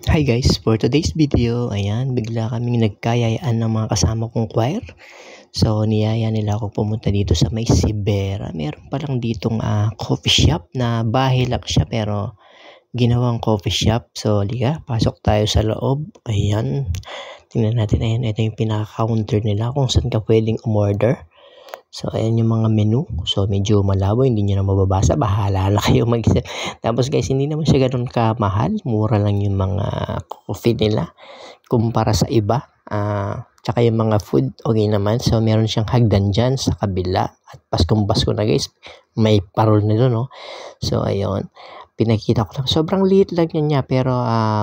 Hi guys, for today's video, ayan, bigla kaming nagkayayaan ng mga kasama kong choir. So, niyaya nila ako pumunta dito sa may Sibera. Meron palang ditong coffee shop na bahay lang siya pero ginawang coffee shop. So, liga, pasok tayo sa loob. Ayan, tingnan natin, ayan, ito yung pinaka-counter nila kung saan ka pwedeng umorder. So, ayan yung mga menu. So, medyo malabo, hindi nyo na mababasa. Bahala na kayo mag-isa. Tapos guys, hindi naman siya ganun kamahal. Mura lang yung mga coffee nila kumpara sa iba. Tsaka yung mga food, okay naman. So, meron siyang hagdan dyan sa kabila. At Paskong-Pasko na guys, may parol na doon, no? So, ayun. Pinakita ko lang. Sobrang liit lang niya pero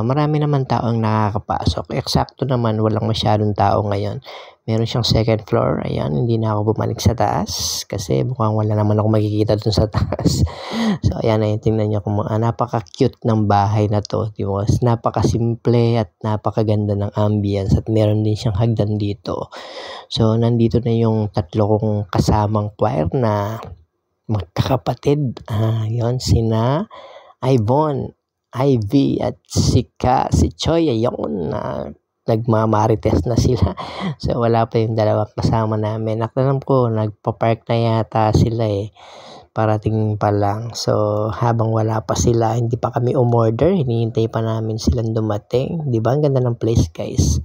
marami naman taong nakakapasok. Eksakto naman, walang masyadong tao ngayon. Meron siyang second floor. Ayan, hindi na ako bumalik sa taas kasi mukhang wala naman ako makikita dun sa taas. So, ayan, ayun, tingnan niyo kung napaka-cute ng bahay na to. Diba? Napaka-simple at napakaganda ng ambience at meron din siyang hagdan dito. So, nandito na yung tatlo kong kasamang choir na magkakapatid. Yun, sina Ivonne, Ivy at si Choi. Ayun, nagmamarites na sila. So, wala pa yung dalawang kasama namin. Alam ko, nagpa-park na yata sila eh. Parating pa lang. So, habang wala pa sila, hindi pa kami umorder. Hinihintay pa namin silang dumating. Di ba? Ang ganda ng place, guys.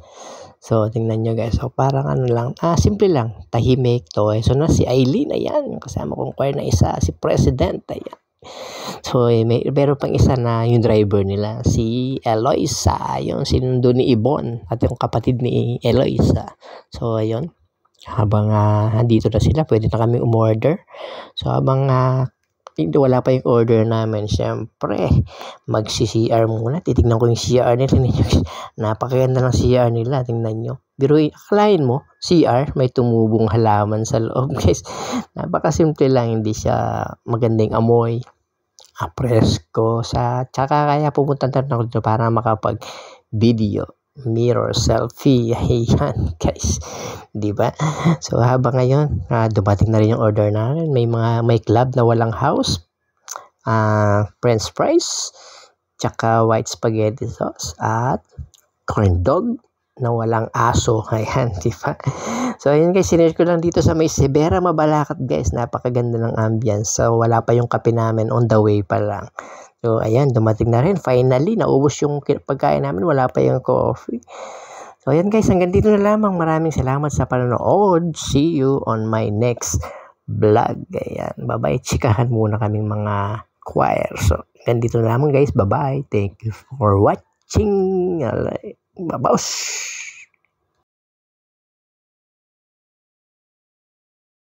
So, tingnan nyo guys. So, parang ano lang. Simple lang. Tahimik to. So, na si Eileen, ayan. Kasama kong choir na isa. Si President, ayan. So, meron pang isa na yung driver nila, si Eloisa, yung sinundo ni Ibon at yung kapatid ni Eloisa. So, ayun, habang andito na sila, pwede na kami umorder. So, habang wala pa yung order namin, syempre, magsi-CR muna. Titignan ko yung CR nila. Napakaganda ng CR nila, tingnan nyo. Pero akalain mo, CR, may tumubong halaman sa loob, guys. Napakasimple lang, hindi siya magandang amoy. Presko sa tsaka kaya pupunta na ako dito para makapag video mirror selfie. Ayan guys, di ba? So habang ngayon dumating na rin yung order namin, may club na walang house, french fries, tsaka white spaghetti sauce at corn dog na walang aso. Ayan, di ba? So, ayun guys, sinare ko lang dito sa may Sibera, Mabalacat guys. Napakaganda ng ambience. So, wala pa yung kape namin, on the way pa lang. So, ayan, dumating na rin. Finally, naubos yung pagkain namin. Wala pa yung coffee. So, ayan guys, hanggang dito na lamang. Maraming salamat sa panonood. See you on my next vlog. Ayan, bye-bye. Chikahan muna kaming mga choir. So, hanggang dito na lamang guys. Bye-bye. Thank you for watching. Bye-bye.